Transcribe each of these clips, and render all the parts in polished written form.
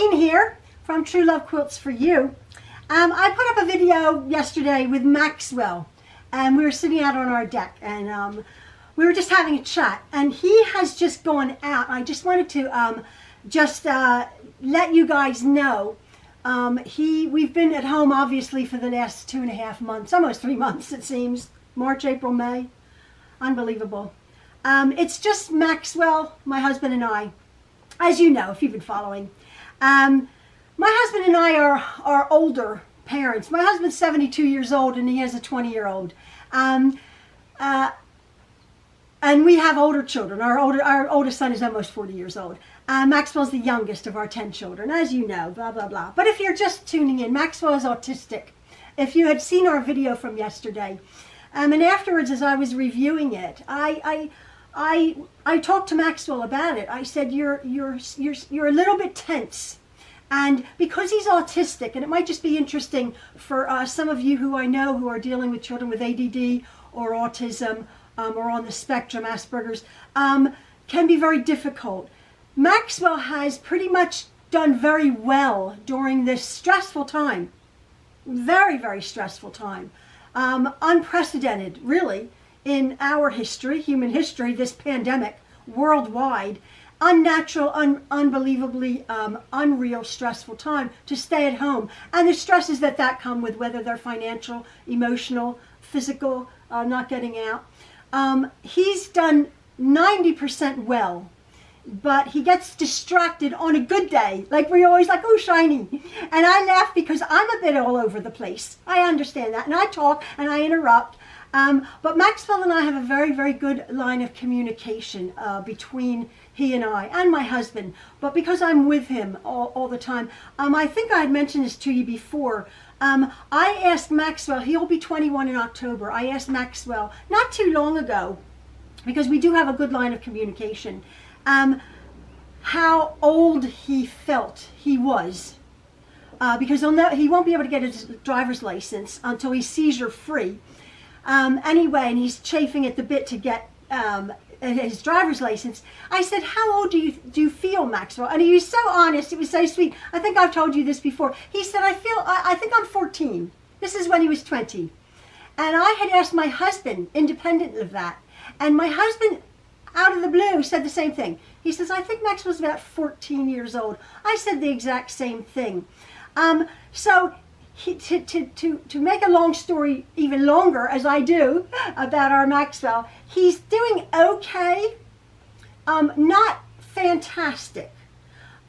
Jean here from Truelove Quilts for You. I put up a video yesterday with Maxwell, and we were sitting out on our deck, and we were just having a chat, and he has just gone out. I just wanted to let you guys know, we've been at home obviously for the last 2.5 months, almost 3 months it seems, March, April, May, unbelievable. It's just Maxwell, my husband, and I, as you know if you've been following. My husband and I are older parents. My husband's 72 years old and he has a 20-year-old. And we have older children. Our oldest son is almost 40 years old. Maxwell's the youngest of our 10 children, as you know, blah, blah, blah. But if you're just tuning in, Maxwell is autistic. If you had seen our video from yesterday, and afterwards as I was reviewing it, I talked to Maxwell about it. I said, you're a little bit tense. And because he's autistic, and it might just be interesting for some of you who I know who are dealing with children with ADD or autism or on the spectrum, Asperger's, can be very difficult. Maxwell has pretty much done very well during this stressful time. Very, very stressful time. Unprecedented, really, in our history, human history, this pandemic, worldwide. Unnatural, unbelievably unreal, stressful time to stay at home. And the stresses that come with, whether they're financial, emotional, physical, not getting out. He's done 90% well, but he gets distracted on a good day. Like we're always like, oh, shiny. And I laugh because I'm a bit all over the place. I understand that. And I talk and I interrupt. But Maxwell and I have a very, very good line of communication between he and I, and my husband. But because I'm with him all the time, I think I had mentioned this to you before. I asked Maxwell, he'll be 21 in October. I asked Maxwell not too long ago, because we do have a good line of communication, how old he felt he was. Because he won't be able to get his driver's license until he's seizure free. Anyway, and he's chafing at the bit to get his driver's license. I said, how old do you feel, Maxwell? And he was so honest. It was so sweet. I think I've told you this before. He said, I think I'm 14. This is when he was 20. And I had asked my husband, independent of that. And my husband, out of the blue, said the same thing. He says, I think Maxwell's about 14 years old. I said the exact same thing. So to make a long story even longer, as I do, about our Maxwell, he's doing okay, not fantastic,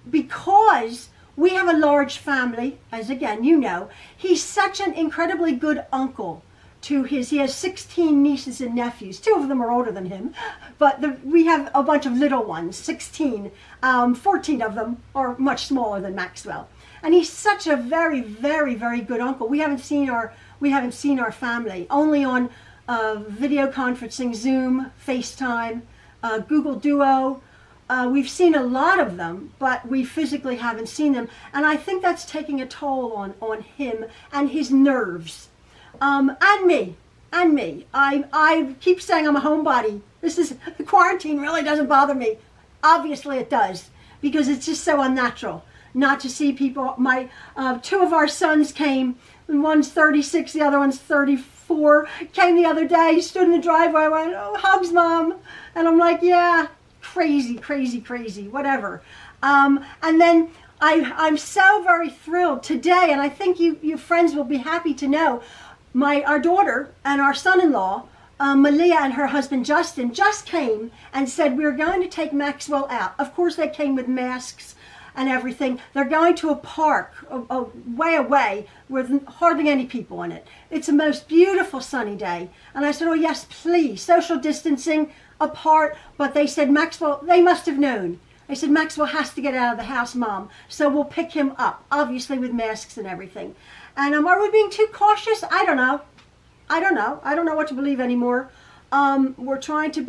because we have a large family, as again you know. He's such an incredibly good uncle to he has 16 nieces and nephews. 2 of them are older than him, but we have a bunch of little ones, 16. 14 of them are much smaller than Maxwell. And he's such a very, very, very good uncle. We haven't seen our family, only on video conferencing, Zoom, FaceTime, Google Duo. We've seen a lot of them, but we physically haven't seen them. And I think that's taking a toll on him and his nerves. And me. I keep saying I'm a homebody. The quarantine really doesn't bother me. Obviously it does, because it's just so unnatural not to see people. My 2 of our sons came, one's 36, the other one's 34, came the other day, stood in the driveway, I went, oh, hugs, Mom. And I'm like, yeah, crazy, crazy, crazy, whatever. And then I'm so very thrilled today, and I think you friends will be happy to know, our daughter and our son-in-law, Malia and her husband Justin, just came and said, we're going to take Maxwell out. Of course they came with masks and everything. They're going to a park way away with hardly any people in it. It's a most beautiful sunny day. And I said, oh yes, please, social distancing apart. But they said, Maxwell, they must have known. I said, Maxwell has to get out of the house, Mom. So we'll pick him up, obviously with masks and everything. And are we being too cautious? I don't know. I don't know what to believe anymore. We're trying to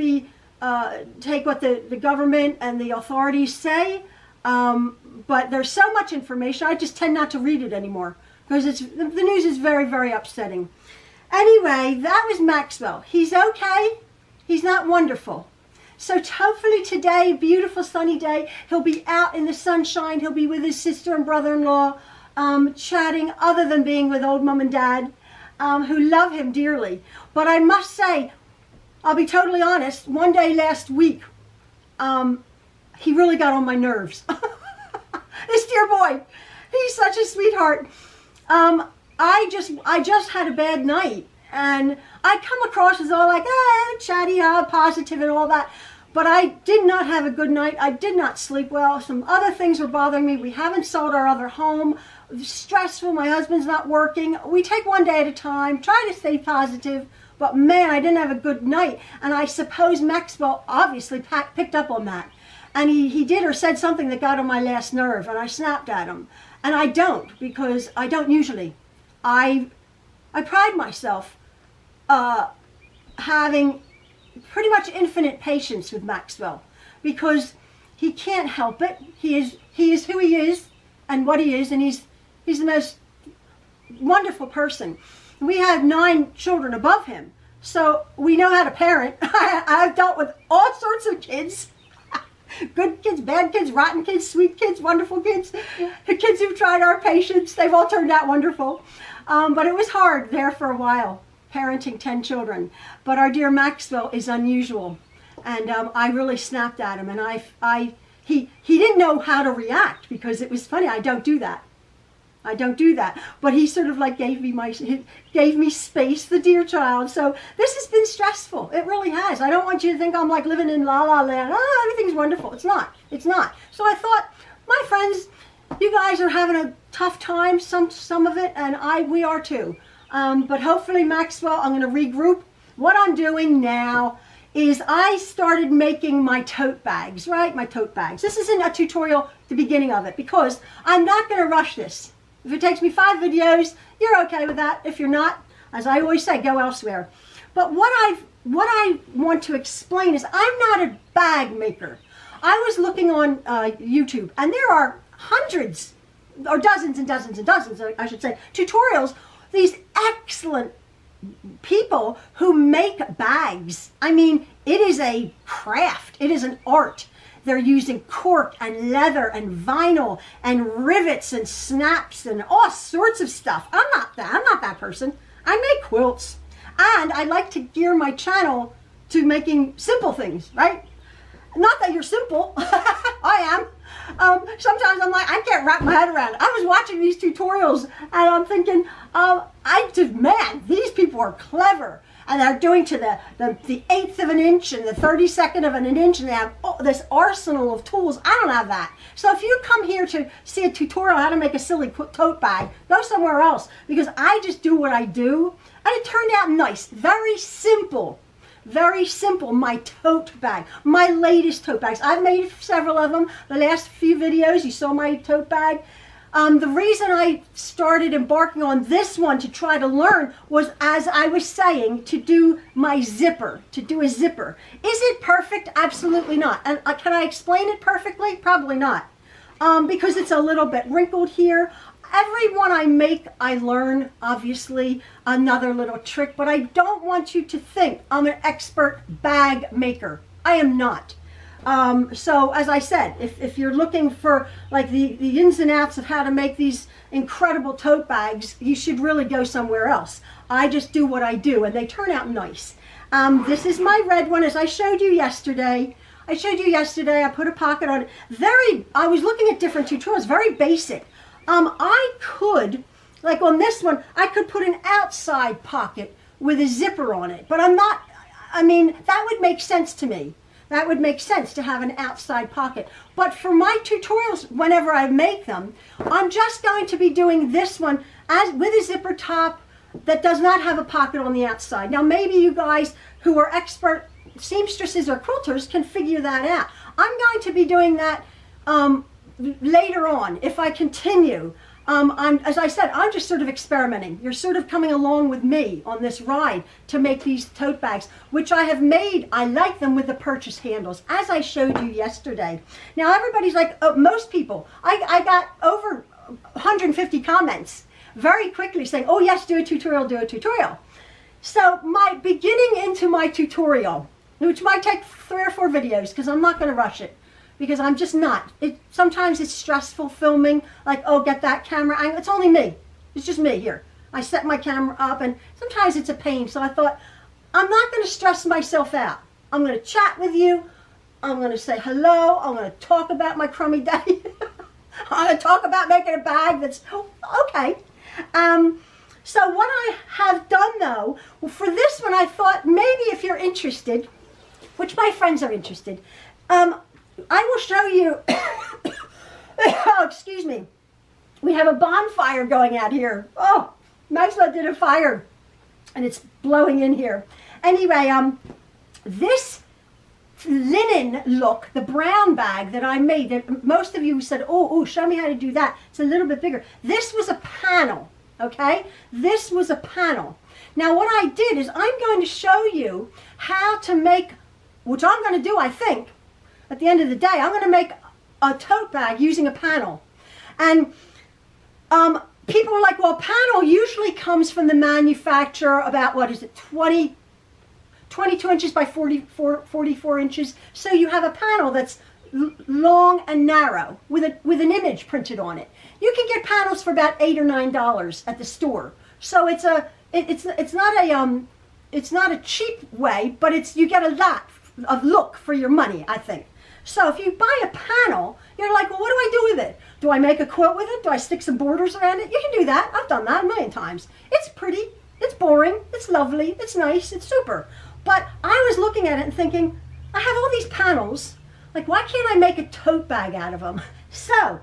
take what the government and the authorities say. But there's so much information, I just tend not to read it anymore, because the news is very, very upsetting. Anyway, that was Maxwell. He's okay. He's not wonderful. So hopefully today, beautiful sunny day, he'll be out in the sunshine. He'll be with his sister and brother-in-law, chatting, other than being with old mom and dad, who love him dearly. But I must say, I'll be totally honest, one day last week, he really got on my nerves. This dear boy, he's such a sweetheart. I just had a bad night, and I come across as all like, chatty, positive and all that. But I did not have a good night. I did not sleep well. Some other things were bothering me. We haven't sold our other home. Stressful. My husband's not working. We take one day at a time, try to stay positive. But man, I didn't have a good night. And I suppose Maxwell obviously picked up on that. And he did or said something that got on my last nerve, and I snapped at him. And I don't, because I don't usually. I pride myself having pretty much infinite patience with Maxwell, because he can't help it. He is who he is and what he is, and he's the most wonderful person. We have 9 children above him, so we know how to parent. I've dealt with all sorts of kids. Good kids, bad kids, rotten kids, sweet kids, wonderful kids. The kids who've tried our patience, they've all turned out wonderful. But it was hard there for a while, parenting 10 children. But our dear Maxwell is unusual. And I really snapped at him. And he didn't know how to react, because it was funny. I don't do that. I don't do that. But he sort of like gave me space, the dear child. So this has been stressful. It really has. I don't want you to think I'm like living in la la land. Oh, everything's wonderful. It's not. It's not. So I thought, my friends, you guys are having a tough time, some of it, and we are too. But hopefully, Maxwell, I'm going to regroup. What I'm doing now is I started making my tote bags, right? My tote bags. This isn't a tutorial, the beginning of it, because I'm not going to rush this. If it takes me 5 videos, you're okay with that. If you're not, as I always say, go elsewhere. But what I want to explain is I'm not a bag maker. I was looking on YouTube, and there are hundreds, or dozens and dozens and dozens, I should say, tutorials. These excellent people who make bags. I mean, it is a craft. It is an art. They're using cork and leather and vinyl and rivets and snaps and all sorts of stuff. I'm not that person. I make quilts. And I like to gear my channel to making simple things, right? Not that you're simple. I am. Sometimes I'm like, I can't wrap my head around it. I was watching these tutorials and I'm thinking, man, these people are clever. And they're doing to the 1/8 of an inch and the 32nd of an inch, and they have this arsenal of tools. I don't have that. So if you come here to see a tutorial how to make a silly tote bag, go somewhere else, because I just do what I do. And it turned out nice. Very simple. Very simple. My tote bag. My latest tote bags. I've made several of them. The last few videos, you saw my tote bag. The reason I started embarking on this one to try to learn was, as I was saying, to do my zipper, to do a zipper. Is it perfect? Absolutely not. And can I explain it perfectly? Probably not. Because it's a little bit wrinkled here. Every one I make, I learn, obviously, another little trick, but I don't want you to think I'm an expert bag maker. I am not. So as I said, if you're looking for like the ins and outs of how to make these incredible tote bags, you should really go somewhere else. I just do what I do, and they turn out nice. This is my red one, as I showed you yesterday. I put a pocket on it. I was looking at different tutorials, very basic. I could, like on this one, I could put an outside pocket with a zipper on it, but that would make sense to me. That would make sense to have an outside pocket. But for my tutorials, whenever I make them, I'm just going to be doing this one with a zipper top that does not have a pocket on the outside. Now, maybe you guys who are expert seamstresses or quilters can figure that out. I'm going to be doing that later on if I continue. As I said, I'm just sort of experimenting. You're sort of coming along with me on this ride to make these tote bags, which I have made. I like them with the purchase handles, as I showed you yesterday. Now, everybody's like, most people, I got over 150 comments very quickly saying, oh yes, do a tutorial, do a tutorial. So beginning into my tutorial, which might take 3 or 4 videos because I'm not going to rush it. Because I'm just not. Sometimes it's stressful filming, like, oh, get that camera angle. It's only me. It's just me here. I set my camera up, and sometimes it's a pain. So I thought, I'm not going to stress myself out. I'm going to chat with you. I'm going to say hello. I'm going to talk about my crummy day. I'm going to talk about making a bag that's, okay. So what I have done, though, for this one, I thought maybe if you're interested, which my friends are interested, I will show you, oh, excuse me, we have a bonfire going out here. Oh, Maxwell did a fire, and it's blowing in here. Anyway, this linen look, the brown bag that I made, that most of you said, oh, show me how to do that. It's a little bit bigger. This was a panel, okay? This was a panel. Now, what I did is I'm going to show you how to make, which I'm going to do, I think, at the end of the day, I'm going to make a tote bag using a panel. And people are like, well, panel usually comes from the manufacturer about, what is it, 22 inches by 44 inches. So you have a panel that's long and narrow with an image printed on it. You can get panels for about $8 or $9 at the store. So it's not a cheap way, but you get a lot of look for your money, I think. So if you buy a panel, you're like, well, what do I do with it? Do I make a quilt with it? Do I stick some borders around it? You can do that. I've done that a million times. It's pretty, it's boring, it's lovely, it's nice, it's super. But I was looking at it and thinking, I have all these panels, like why can't I make a tote bag out of them? So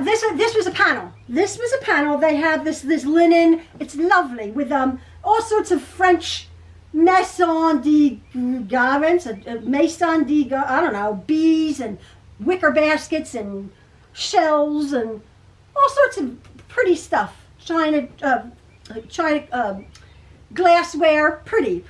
this was a panel. This was a panel. They have this linen. It's lovely with all sorts of French maison de garments, maison de, I don't know, bees and wicker baskets and shells and all sorts of pretty stuff. China glassware, pretty.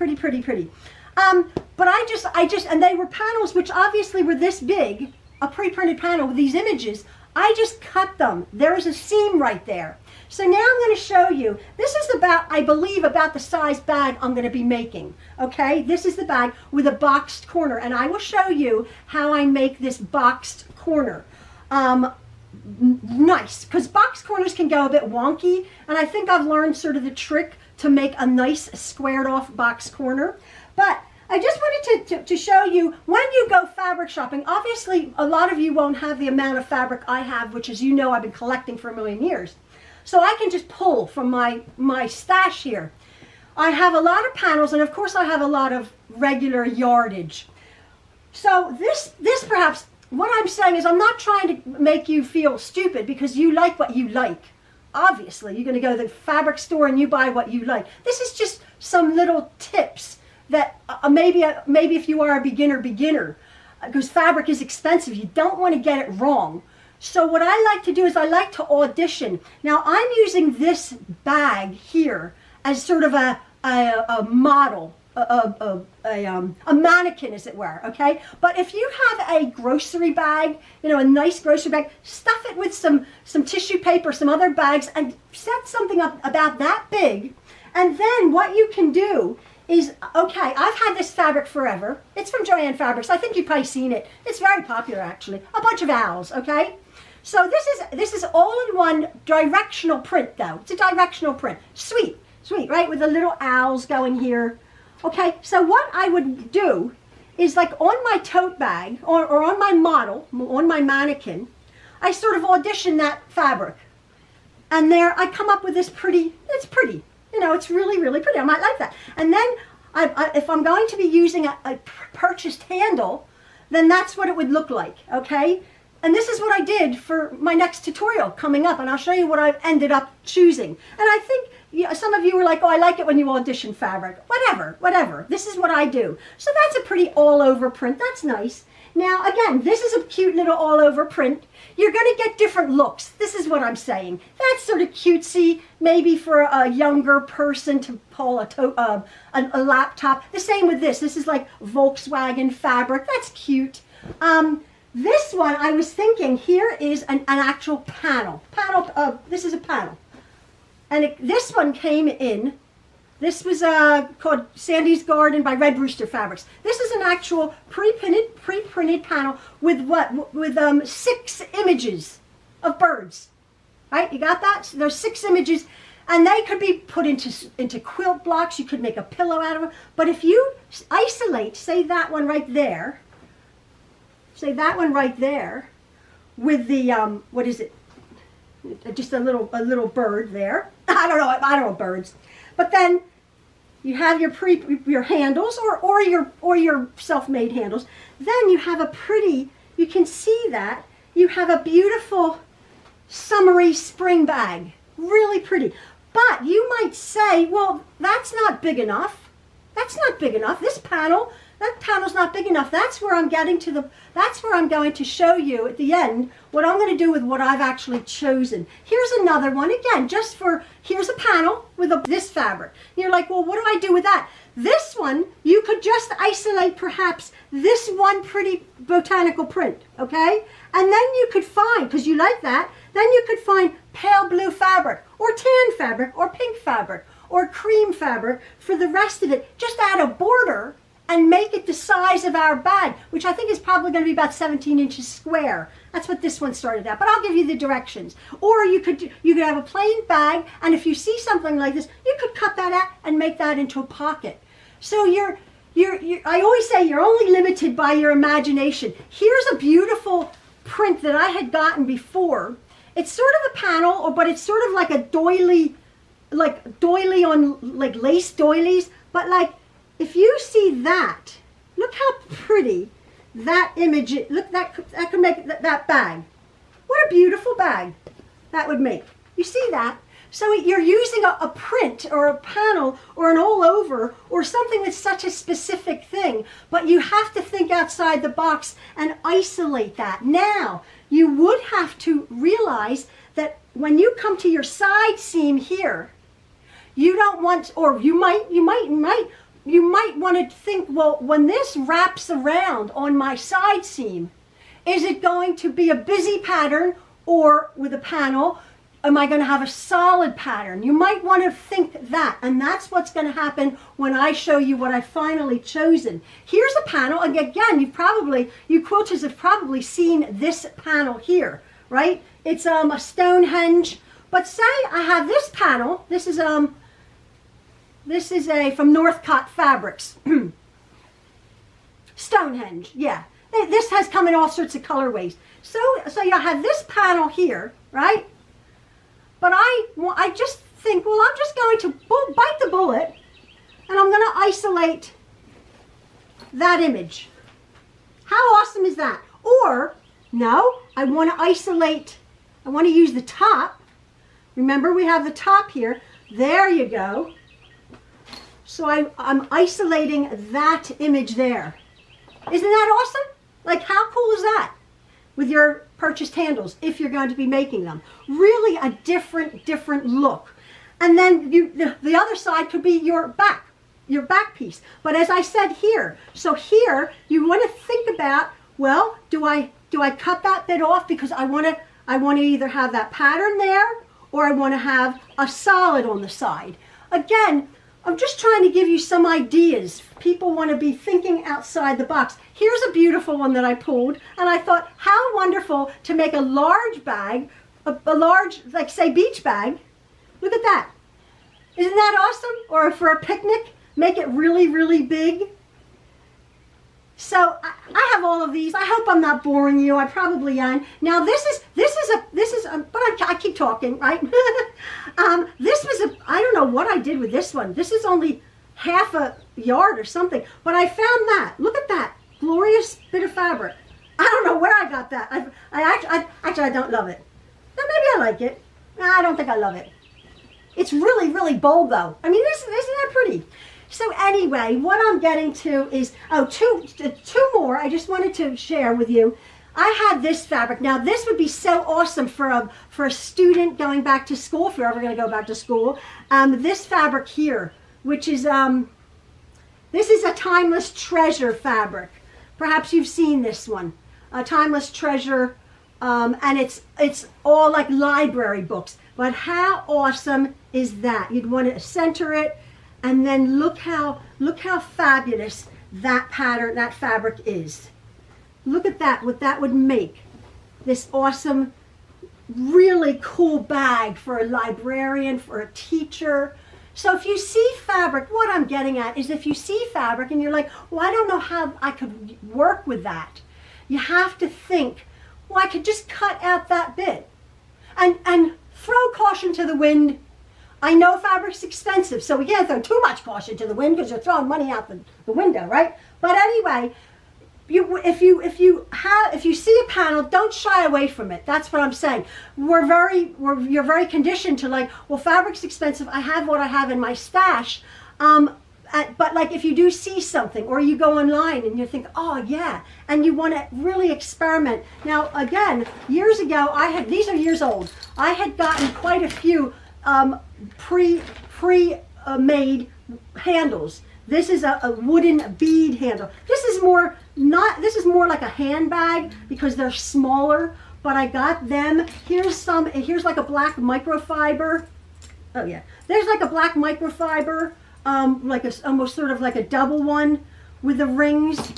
But I just, and they were panels which obviously were this big, a pre-printed panel with these images. I just cut them. There's a seam right there. So now I'm going to show you, this is about, I believe, about the size bag I'm going to be making, okay? This is the bag with a boxed corner, and I will show you how I make this boxed corner. Nice, because boxed corners can go a bit wonky, and I think I've learned sort of the trick to make a nice squared off box corner. But I just wanted to show you, when you go fabric shopping, obviously a lot of you won't have the amount of fabric I have, which, as you know, I've been collecting for a million years. So I can just pull from my stash here. I have a lot of panels, and of course I have a lot of regular yardage. So this perhaps, what I'm saying is I'm not trying to make you feel stupid because you like what you like. Obviously, you're going to go to the fabric store and you buy what you like. This is just some little tips that maybe if you are a beginner, because fabric is expensive, you don't want to get it wrong. So what I like to do is I like to audition. Now I'm using this bag here as sort of a model, a mannequin, as it were, okay? But if you have a grocery bag, you know, a nice grocery bag, stuff it with some tissue paper, some other bags, and set something up about that big. And then what you can do is, okay, I've had this fabric forever. It's from Joanne Fabrics. I think you've probably seen it. It's very popular, actually. A bunch of owls, okay? So this is all-in-one directional print, though. It's a directional print. Sweet, right? With the little owls going here. Okay, so what I would do is, like, on my tote bag or on my model, on my mannequin, I sort of audition that fabric. And there I come up with this pretty, it's pretty. You know, it's really, really pretty. I might like that. And then if I'm going to be using a purchased handle, then that's what it would look like, okay? And this is what I did for my next tutorial coming up, and I'll show you what I've ended up choosing. And I think some of you were like, oh, I like it when you audition fabric. Whatever. This is what I do. So that's a pretty all-over print. That's nice. Now, again, this is a cute little all-over print. You're going to get different looks. This is what I'm saying. That's sort of cutesy, maybe for a younger person to pull a laptop. The same with this. This is like Volkswagen fabric. That's cute. This one, I was thinking, here is an actual panel. This is a panel. And this one came in This was called Sandy's Garden by Red Rooster Fabrics. This is an actual pre-printed panel with what? With 6 images of birds. Right? You got that? So there's 6 images, and they could be put into quilt blocks. You could make a pillow out of them. But if you isolate, say that one right there, with the what is it? Just a little bird there. I don't know birds. But then you have your handles or your self-made handles. Then you have a pretty, you can see that you have a beautiful summery spring bag. Really pretty. But you might say, well, that's not big enough. That's not big enough. That panel's not big enough. That's where I'm going to show you at the end what I'm going to do with what I've actually chosen. Here's another one, again, here's a panel with this fabric. You're like, well, what do I do with that? This one, you could just isolate perhaps this one pretty botanical print, okay? And then you could find, because you like that, then you could find pale blue fabric, or tan fabric, or pink fabric, or cream fabric for the rest of it. Just add a border and make it the size of our bag, which I think is probably going to be about 17 inches square. That's what this one started at, but I'll give you the directions. Or you could have a plain bag, and if you see something like this, you could cut that out and make that into a pocket. So I always say you're only limited by your imagination. Here's a beautiful print that I had gotten before. It's sort of a panel, but it's sort of like a doily, on like lace doilies, but like, if you see that, look how pretty that image is. Look, that could make that bag. What a beautiful bag that would make. You see that? So you're using a print or a panel or an all over or something that's such a specific thing, but you have to think outside the box and isolate that. Now, you would have to realize that when you come to your side seam here, you don't want, or you might want to think, well, when this wraps around on my side seam, is it going to be a busy pattern or with a panel? Am I going to have a solid pattern? You might want to think that, and that's what's going to happen when I show you what I've finally chosen. Here's a panel, and again, you quilters have probably seen this panel here, right? It's a Stonehenge, but say I have this panel. This is from Northcott Fabrics. Stonehenge, yeah. This has come in all sorts of colorways. So you have this panel here, right? But I just think, well, I'm just going to bite the bullet, and I'm going to isolate that image. How awesome is that? Or, no, I want to use the top. Remember, we have the top here. There you go. So I'm isolating that image there. Isn't that awesome? Like, how cool is that? With your purchased handles, if you're going to be making them. Really a different look. And then the other side could be your back piece. But as I said here, so here you want to think about, well, do I cut that bit off because I want to either have that pattern there or I want to have a solid on the side. Again, I'm just trying to give you some ideas. People want to be thinking outside the box. Here's a beautiful one that I pulled, and I thought, how wonderful to make a large bag, a large, like say, beach bag. Look at that. Isn't that awesome? Or for a picnic, make it really, really big. So I have all of these. I hope I'm not boring you. I probably am. Now this is but I keep talking, right? This was I don't know what I did with this one. This is only half a yard or something, but I found that. Look at that glorious bit of fabric. I don't know where I got that. I don't love it. Now maybe I like it. No, I don't think I love it. It's really, really bold though. I mean, isn't that pretty? So anyway, what I'm getting to is, two more I just wanted to share with you. I had this fabric. Now this would be so awesome for a student going back to school, if you're ever going to go back to school. This fabric here, which is, this is a Timeless Treasure fabric. Perhaps you've seen this one, a Timeless Treasure, and it's all like library books. But how awesome is that? You'd want to center it. And then look how fabulous that pattern, that fabric is. Look at that, what that would make. This awesome, really cool bag for a librarian, for a teacher. So if you see fabric, what I'm getting at is if you see fabric and you're like, well, I don't know how I could work with that. You have to think, well, I could just cut out that bit. And throw caution to the wind. I know fabric's expensive, so we can't throw too much caution to the wind because you're throwing money out the window, right? But anyway, if you see a panel, don't shy away from it. That's what I'm saying. You're very conditioned to like, well, fabric's expensive. I have what I have in my stash. But like if you do see something or you go online and you think, oh yeah, and you want to really experiment. Now again, years ago, these are years old. I had gotten quite a few pre-made handles. This is a wooden bead handle. This is more like a handbag because they're smaller, but I got them. Here's like a black microfiber. Oh yeah, there's like a black microfiber, almost sort of like a double one with the rings.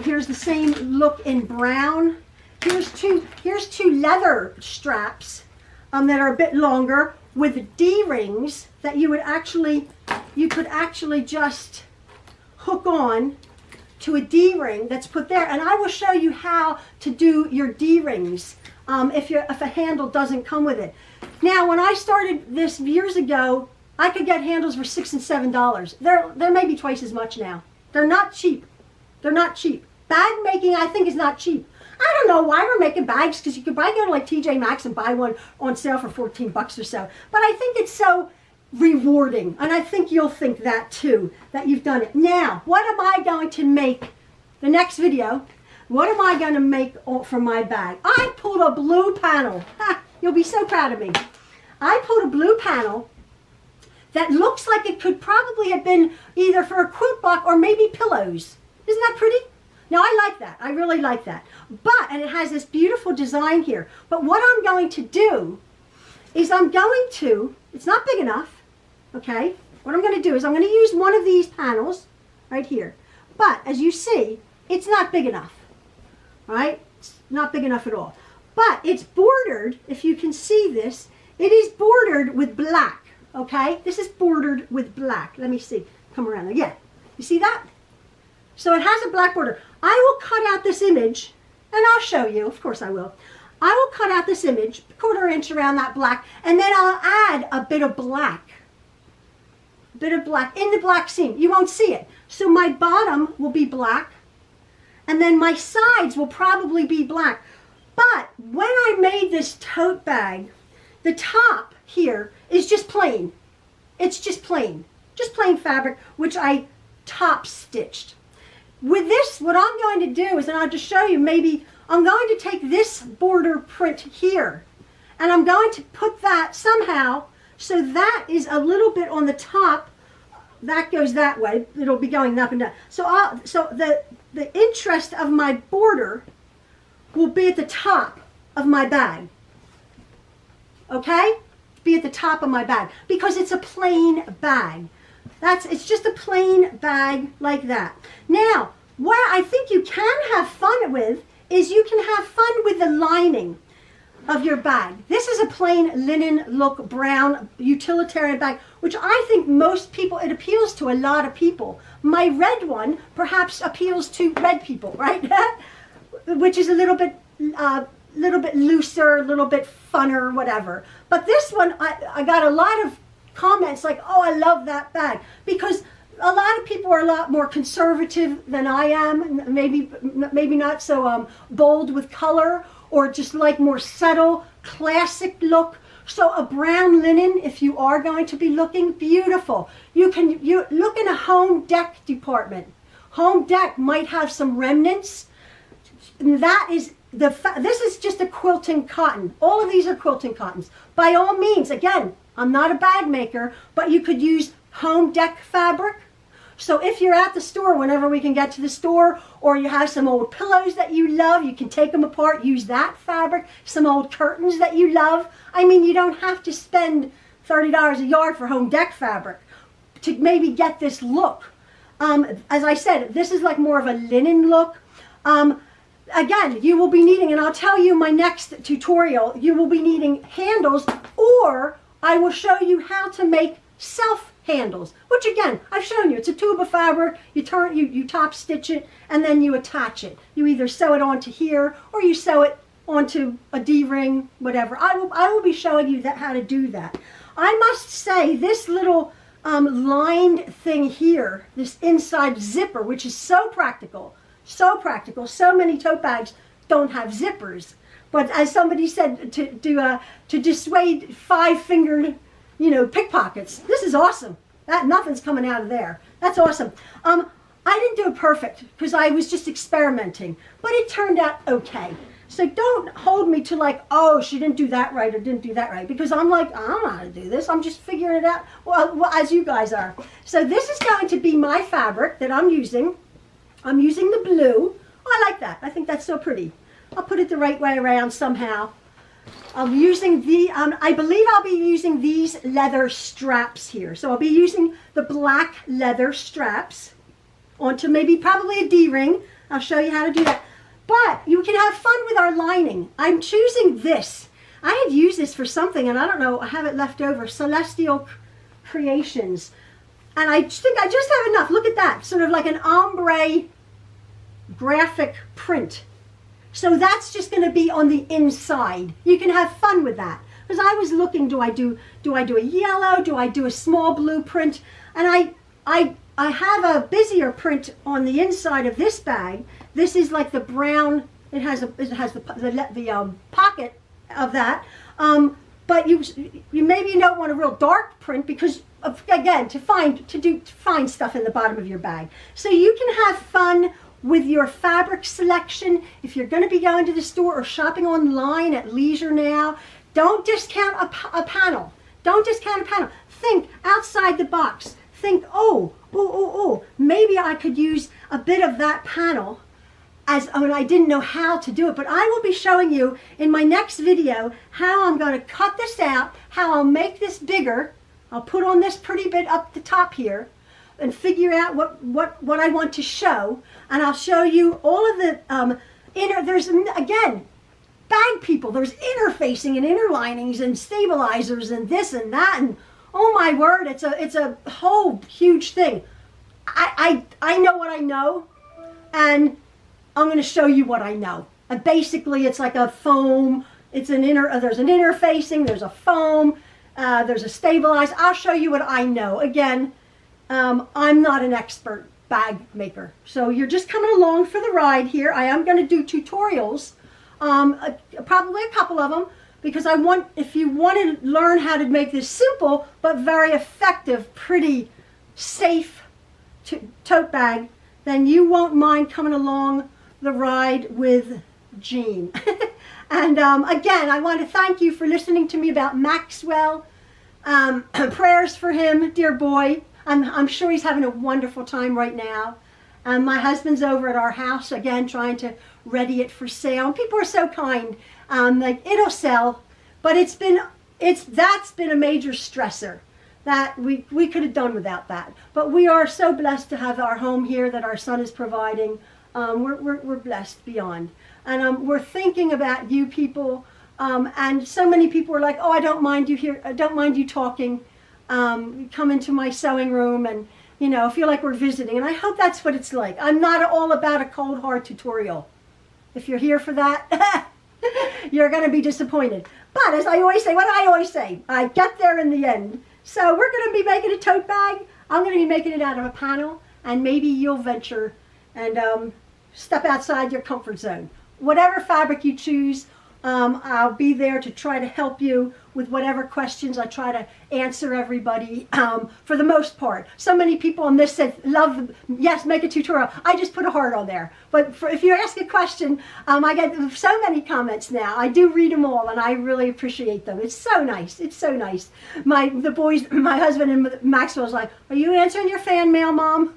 Here's the same look in brown. Here's two leather straps that are a bit longer with D-rings that you could actually just hook on to a D-ring that's put there. And I will show you how to do your D-rings if a handle doesn't come with it. Now, when I started this years ago, I could get handles for $6 and $7. They're maybe twice as much now. They're not cheap. They're not cheap. Bag making, I think, is not cheap. I don't know why we're making bags, because you could probably go to like TJ Maxx and buy one on sale for 14 bucks or so. But I think it's so rewarding, and I think you'll think that too, that you've done it. Now, what am I going to make, the next video, what am I going to make for my bag? I pulled a blue panel. Ha, you'll be so proud of me. I pulled a blue panel that looks like it could probably have been either for a quilt block or maybe pillows. Isn't that pretty? Now, I like that. I really like that. And it has this beautiful design here. But what I'm going to do is it's not big enough, okay? What I'm going to do is I'm going to use one of these panels right here. But as you see, it's not big enough, right? It's not big enough at all. But it's bordered, if you can see this, it is bordered with black, okay? This is bordered with black. Let me see. Come around there. Yeah. You see that? So it has a black border. I will cut out this image, and I'll show you. Of course I will. I will cut out this image, 1/4 inch around that black, and then I'll add a bit of black. A bit of black in the black seam. You won't see it. So my bottom will be black, and then my sides will probably be black. But when I made this tote bag, the top here is just plain. It's just plain fabric, which I top stitched. With this, what I'm going to do is, and I'll just show you, maybe I'm going to take this border print here, and I'm going to put that somehow, so that is a little bit on the top. That goes that way. It'll be going up and down. So the interest of my border will be at the top of my bag. Okay? Be at the top of my bag, because it's a plain bag. It's just a plain bag like that. Now, what I think you can have fun with is you can have fun with the lining of your bag. This is a plain linen look brown utilitarian bag, which I think most people, it appeals to a lot of people. My red one perhaps appeals to red people, right? Which is a little bit looser, a little bit funner, whatever. But this one, I got a lot of comments like, oh, I love that bag, because a lot of people are a lot more conservative than I am, maybe not so bold with color, or just like more subtle, classic look. So a brown linen, if you are going to be looking beautiful, you look in a home deck department. Home deck might have some remnants. And that is this is just a quilting cotton. All of these are quilting cottons. By all means, again, I'm not a bag maker, but you could use home deck fabric. So if you're at the store, whenever we can get to the store, or you have some old pillows that you love, you can take them apart, use that fabric, some old curtains that you love. I mean, you don't have to spend $30 a yard for home deck fabric. to maybe get this look. As I said, this is like more of a linen look. Again, you will be needing, and I'll tell you my next tutorial, you will be needing handles, or I will show you how to make self handles, which again, I've shown you. It's a tube of fabric, you top stitch it, and then you attach it. You either sew it onto here, or you sew it onto a D-ring, whatever. I will be showing you how to do that. I must say, this little lined thing here, this inside zipper, which is so practical, so practical. So many tote bags don't have zippers, but as somebody said, to dissuade 5-fingered, pickpockets. This is awesome. Nothing's coming out of there. That's awesome. I didn't do it perfect because I was just experimenting, but it turned out okay. So don't hold me to like, oh, she didn't do that right or didn't do that right, because I'm like, I don't know how to do this. I'm just figuring it out, well, as you guys are. So this is going to be my fabric that I'm using. I'm using the blue. Oh, I like that. I think that's so pretty. I'll put it the right way around somehow. I'm using I believe I'll be using these leather straps here. So I'll be using the black leather straps onto probably a D-ring. I'll show you how to do that. But you can have fun with our lining. I'm choosing this. I had used this for something, and I don't know, I have it left over. Celestial Creations. And I think I just have enough. Look at that. Sort of like an ombre graphic print. So that's just going to be on the inside. You can have fun with that. Because I was looking, do I do a yellow? Do I do a small blue print? And I have a busier print on the inside of this bag. This is like the brown. It has the pocket of that. But you maybe don't want a real dark print because again, to find stuff in the bottom of your bag. So you can have fun with your fabric selection. If you're going to be going to the store or shopping online at leisure now, don't discount a panel. Don't discount a panel. Think outside the box. Think, maybe I could use a bit of that panel I didn't know how to do it, but I will be showing you in my next video how I'm going to cut this out, how I'll make this bigger. I'll put on this pretty bit up the top here and figure out what I want to show, and I'll show you all of the there's, again, bag people, there's interfacing and inner linings and stabilizers and this and that, and oh my word, it's a whole huge thing. I know what I know, and I'm going to show you what I know. And basically, it's like a foam. There's an interfacing. There's a foam. There's a stabilizer. I'll show you what I know. Again, I'm not an expert bag maker, so you're just coming along for the ride here. I am going to do tutorials, probably a couple of them, because if you want to learn how to make this simple but very effective, pretty, safe tote bag, then you won't mind coming along the ride with Jean. And again, I want to thank you for listening to me about Maxwell. Prayers for him, dear boy. I'm sure he's having a wonderful time right now. My husband's over at our house again, trying to ready it for sale. And people are so kind. Like, it'll sell, but that's been a major stressor that we could have done without that. But we are so blessed to have our home here that our son is providing. We're blessed beyond, and we're thinking about you people. And so many people are like, "Oh, I don't mind you here. I don't mind you talking. Come into my sewing room and feel like we're visiting." And I hope that's what it's like. I'm not all about a cold hard tutorial. If you're here for that, you're going to be disappointed. But as I always say, what do I always say? I get there in the end. So we're going to be making a tote bag. I'm going to be making it out of a panel, and maybe you'll venture and step outside your comfort zone. Whatever fabric you choose, I'll be there to try to help you with whatever questions. I try to answer everybody for the most part. So many people on this said, yes, make a tutorial. I just put a heart on there. But if you ask a question, I get so many comments now. I do read them all, and I really appreciate them. It's so nice. It's so nice. The boys, my husband and Maxwell's like, "Are you answering your fan mail, Mom?"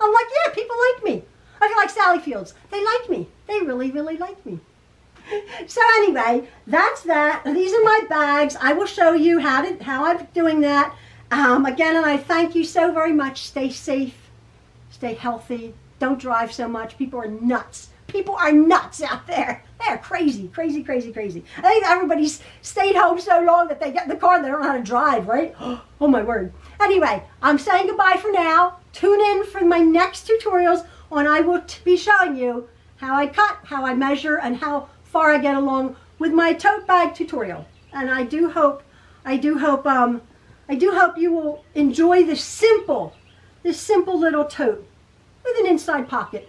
I'm like, "Yeah, people like me." I feel like Sally Fields. They like me. They really, really like me. So anyway, that's that. These are my bags. I will show you how I'm doing that. Again, and I thank you so very much. Stay safe, stay healthy, don't drive so much. People are nuts. People are nuts out there. They're crazy, crazy, crazy, crazy. I think everybody's stayed home so long that they get in the car and they don't know how to drive, right? Oh my word. Anyway, I'm saying goodbye for now. Tune in for my next tutorials when I will be showing you how I cut, how I measure, and how far I get along with my tote bag tutorial. And I do hope you will enjoy this simple little tote with an inside pocket.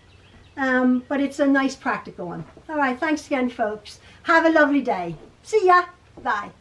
But it's a nice practical one. All right, thanks again, folks. Have a lovely day. See ya. Bye.